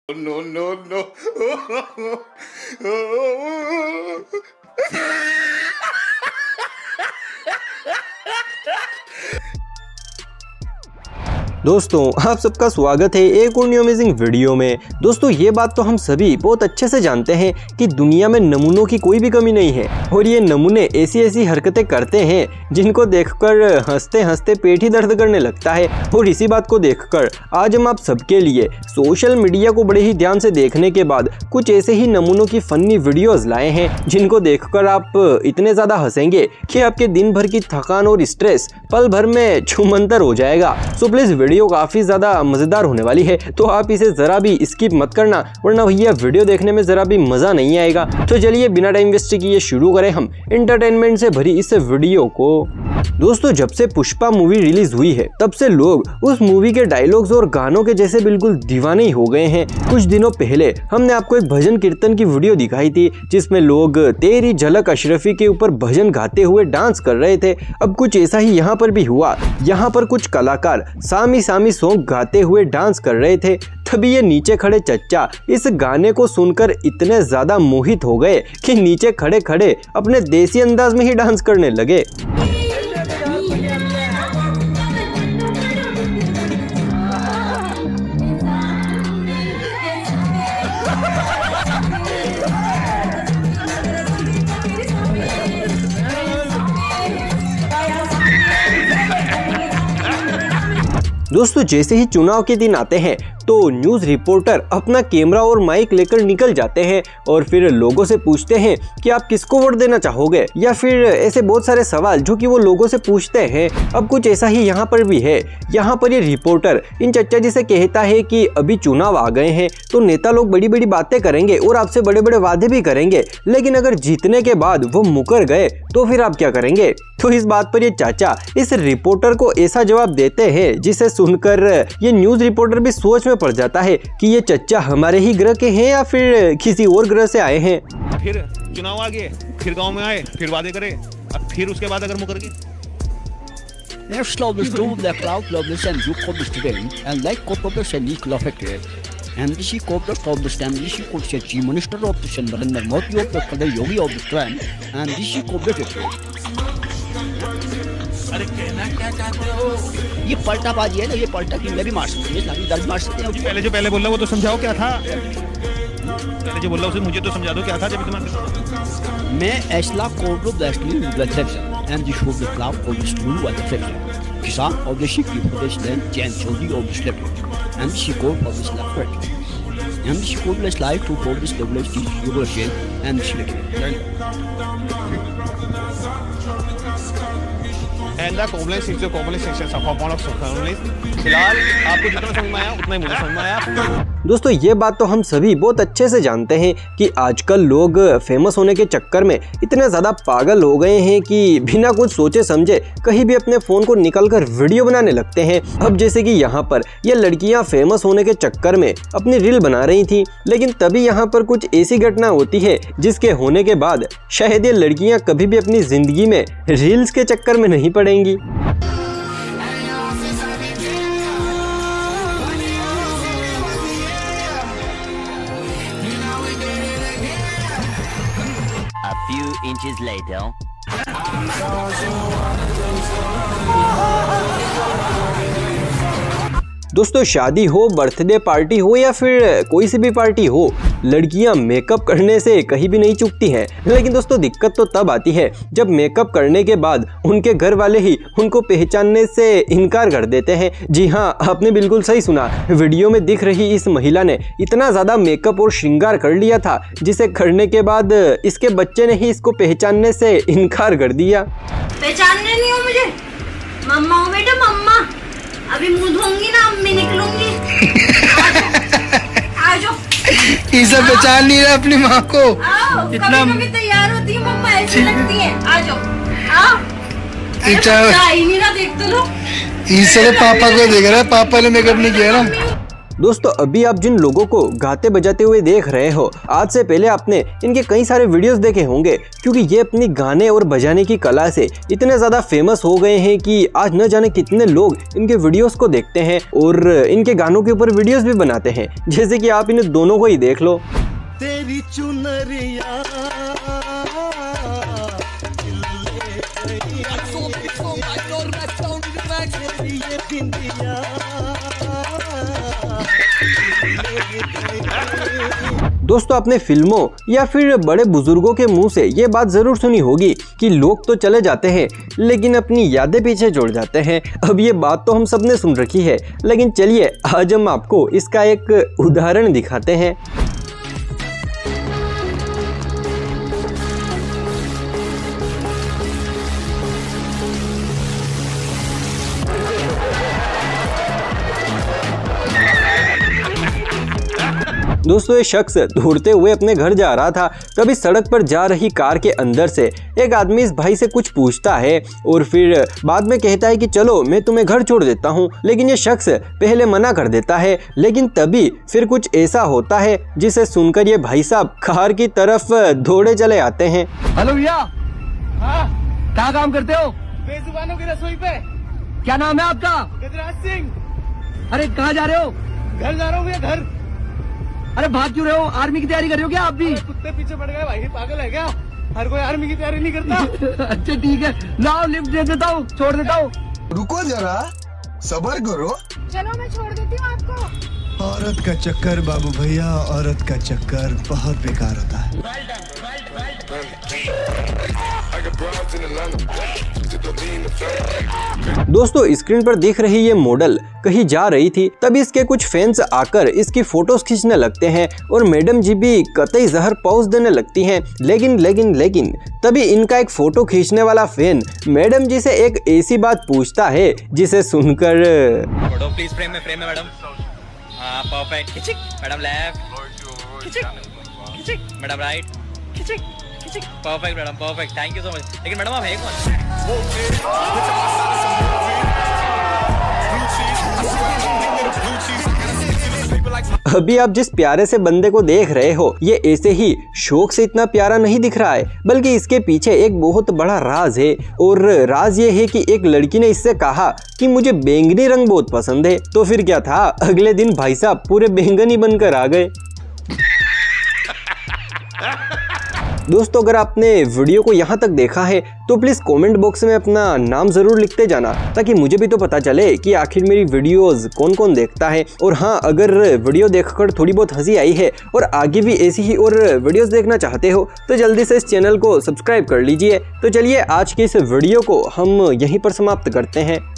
No, no, no. दोस्तों आप सबका स्वागत है एक और न्यू अमेजिंग वीडियो में। दोस्तों ये बात तो हम सभी बहुत अच्छे से जानते हैं कि दुनिया में नमूनों की कोई भी कमी नहीं है और ये नमूने ऐसी ऐसी हरकतें करते हैं जिनको देखकर हंसते हंसते पेट ही दर्द करने लगता है। और इसी बात को देखकर आज हम आप सबके लिए सोशल मीडिया को बड़े ही ध्यान से देखने के बाद कुछ ऐसे ही नमूनों की फनी वीडियोज लाए हैं जिनको देखकर आप इतने ज़्यादा हंसेंगे कि आपके दिन भर की थकान और स्ट्रेस पल भर में छूमंतर हो जाएगा। सो प्लीज़ वीडियो काफी ज्यादा मजेदार होने वाली है तो आप इसे जरा भी स्किप मत करना वरना भैया वीडियो देखने में जरा भी मजा नहीं आएगा। तो चलिए बिना टाइम वेस्ट किए शुरू करें हम एंटरटेनमेंट से भरी इस वीडियो को। दोस्तों जब से पुष्पा मूवी रिलीज हुई है तब से लोग उस मूवी के डायलॉग्स और गानों के जैसे बिल्कुल दीवाने ही हो गए हैं। कुछ दिनों पहले हमने आपको एक भजन कीर्तन की वीडियो दिखाई थी जिसमें लोग तेरी झलक अशरफी के ऊपर भजन गाते हुए डांस कर रहे थे। अब कुछ ऐसा ही यहाँ पर भी हुआ। यहाँ पर कुछ कलाकार सामी सामी सॉन्ग गाते हुए डांस कर रहे थे। तभी ये नीचे खड़े चच्चा इस गाने को सुनकर इतने ज्यादा मोहित हो गए कि नीचे खड़े खड़े अपने देसी अंदाज में ही डांस करने लगे। दोस्तों जैसे ही चुनाव के दिन आते हैं तो न्यूज़ रिपोर्टर अपना कैमरा और माइक लेकर निकल जाते हैं और फिर लोगों से पूछते हैं कि आप किसको वोट देना चाहोगे, या फिर ऐसे बहुत सारे सवाल जो कि वो लोगों से पूछते हैं। अब कुछ ऐसा ही यहाँ पर भी है। यहाँ पर ये रिपोर्टर इन चच्चा जी से कहता है कि अभी चुनाव आ गए हैं तो नेता लोग बड़ी बड़ी बातें करेंगे और आपसे बड़े बड़े वादे भी करेंगे, लेकिन अगर जीतने के बाद वो मुकर गए तो फिर आप क्या करेंगे। तो इस बात पर ये चाचा इस रिपोर्टर को ऐसा जवाब देते हैं जिसे सुनकर ये न्यूज़ रिपोर्टर भी सोच में पड़ जाता है कि ये चच्चा हमारे ही ग्रह के हैं या फिर किसी और ग्रह से आए हैं। फिर चुनाव आ गए, फिर गांव में आए, फिर वादे करे, अब फिर उसके बाद अगर मुकर गए। Next love is to the crowd loveless and you call the student and like co-publish and equal affected. And this is co-publish of the stand, this is called Chief Minister of the Narendra Modi of the Kadar Yogi of the Strand, and this is co-publish. अरे कहना क्या चाहते हो? ये पलटाबाजी है ना, ये पलटा की मैं भी मार सकती हूँ, दर्द मार सकते हैं। पहले बोल रहा वो तो समझाओ क्या था। पहले जो बोल रहा उसे मुझे तो समझा दो क्या था जब तुम्हारे। मैं ऐसला code of the exclusive and this should be cloud of the stool and the fiction किसान ऑफ द शिप की प्रदेश लैंड जैन चौधरी of the slap and this could of the slap and this could let's like to for this double revolution and and the complex section of फिलहाल आपको जितना समझ में आया उतना ही मुझे समझ में आया। दोस्तों ये बात तो हम सभी बहुत अच्छे से जानते हैं कि आजकल लोग फेमस होने के चक्कर में इतने ज़्यादा पागल हो गए हैं कि बिना कुछ सोचे समझे कहीं भी अपने फ़ोन को निकालकर वीडियो बनाने लगते हैं। अब जैसे कि यहाँ पर ये लड़कियाँ फेमस होने के चक्कर में अपनी रील बना रही थी, लेकिन तभी यहाँ पर कुछ ऐसी घटना होती है जिसके होने के बाद शायद ये लड़कियाँ कभी भी अपनी ज़िंदगी में रील्स के चक्कर में नहीं पड़ेंगी। A few inches later. दोस्तों शादी हो, बर्थडे पार्टी हो या फिर कोई सी भी पार्टी हो, लड़कियां मेकअप करने से कहीं भी नहीं चूकती हैं। लेकिन दोस्तों दिक्कत तो तब आती है जब मेकअप करने के बाद उनके घर वाले ही उनको पहचानने से इनकार कर देते हैं। जी हाँ, आपने बिल्कुल सही सुना। वीडियो में दिख रही इस महिला ने इतना ज़्यादा मेकअप और श्रृंगार कर लिया था जिसे करने के बाद इसके बच्चे ने ही इसको पहचानने से इनकार कर दिया। पहचानने नहीं हो मुझे, मम्मा हो बेटा मम्मा, अभी मुंह धोऊंगी ना अम्मी निकलूंगी। आ जाओ। इसे पहचान नहीं रहा अपनी माँ को। इतना कभी तैयार होती है मम्मा, ऐसी लगती है। आ जाओ। आओ। ही नहीं रहा, देख तो लो। इसे पापा को देख रहा है, पापा ने मेकअप नहीं किया ना। दोस्तों अभी आप जिन लोगों को गाते बजाते हुए देख रहे हो, आज से पहले आपने इनके कई सारे वीडियोस देखे होंगे, क्योंकि ये अपनी गाने और बजाने की कला से इतने ज्यादा फेमस हो गए हैं कि आज न जाने कितने लोग इनके वीडियोस को देखते हैं और इनके गानों के ऊपर वीडियोस भी बनाते हैं। जैसे कि आप इन दोनों को ही देख लो। तेरी चुनरिया दोस्तों आपने फिल्मों या फिर बड़े बुजुर्गों के मुंह से ये बात जरूर सुनी होगी कि लोग तो चले जाते हैं लेकिन अपनी यादें पीछे छोड़ जाते हैं। अब ये बात तो हम सब ने सुन रखी है, लेकिन चलिए आज हम आपको इसका एक उदाहरण दिखाते हैं। दोस्तों ये शख्स दौड़ते हुए अपने घर जा रहा था, तभी सड़क पर जा रही कार के अंदर से एक आदमी इस भाई से कुछ पूछता है और फिर बाद में कहता है कि चलो मैं तुम्हें घर छोड़ देता हूँ, लेकिन ये शख्स पहले मना कर देता है। लेकिन तभी फिर कुछ ऐसा होता है जिसे सुनकर ये भाई साहब कार की तरफ दौड़े चले आते हैं। हेलो भैया, क्या काम करते हो? बेजुबानों की रसोई पे। क्या नाम है आपका? गजराज सिंह। अरे कहाँ जा रहे हो? घर जा रहा हूँ भैया, घर। अरे भाग क्यों रहे हो? आर्मी की तैयारी कर रहे हो क्या आप भी? कुत्ते पीछे पड़ गए भाई, पागल है क्या? हर कोई आर्मी की तैयारी नहीं करता। अच्छा ठीक है, लाओ लिफ्ट दे देता हूँ, छोड़ देता हूँ। रुको जरा, सब्र करो। चलो मैं छोड़ देती हूँ आपको। औरत का चक्कर बाबू भैया, औरत का चक्कर बहुत बेकार होता है। दोस्तों स्क्रीन पर दिख रही ये मॉडल कहीं जा रही थी, तभी इसके कुछ फैंस आकर इसकी फोटोज खींचने लगते हैं और मैडम जी भी कतई जहर पौज देने लगती हैं। लेकिन तभी इनका एक फोटो खींचने वाला फैन मैडम जी से एक ऐसी बात पूछता है जिसे सुनकर फोटो प्लीज फ्रेम में मैडम। हाँ परफेक्ट। खिचिक मैडम, लेफ्ट खिचिक, खिचिक मैडम, राइट खिचिक, खिचिक perfect madam, perfect, thank you so much. लेकिन मैडम आप है कौन? अभी आप जिस प्यारे से बंदे को देख रहे हो, ये ऐसे ही शौक से इतना प्यारा नहीं दिख रहा है, बल्कि इसके पीछे एक बहुत बड़ा राज है। और राज ये है कि एक लड़की ने इससे कहा कि मुझे बैंगनी रंग बहुत पसंद है। तो फिर क्या था, अगले दिन भाई साहब पूरे बैंगनी बनकर आ गए। दोस्तों अगर आपने वीडियो को यहाँ तक देखा है तो प्लीज कमेंट बॉक्स में अपना नाम जरूर लिखते जाना, ताकि मुझे भी तो पता चले कि आखिर मेरी वीडियोस कौन कौन देखता है। और हाँ, अगर वीडियो देखकर थोड़ी बहुत हंसी आई है और आगे भी ऐसी ही और वीडियोस देखना चाहते हो तो जल्दी से इस चैनल को सब्सक्राइब कर लीजिए। तो चलिए आज के इस वीडियो को हम यहीं पर समाप्त करते हैं।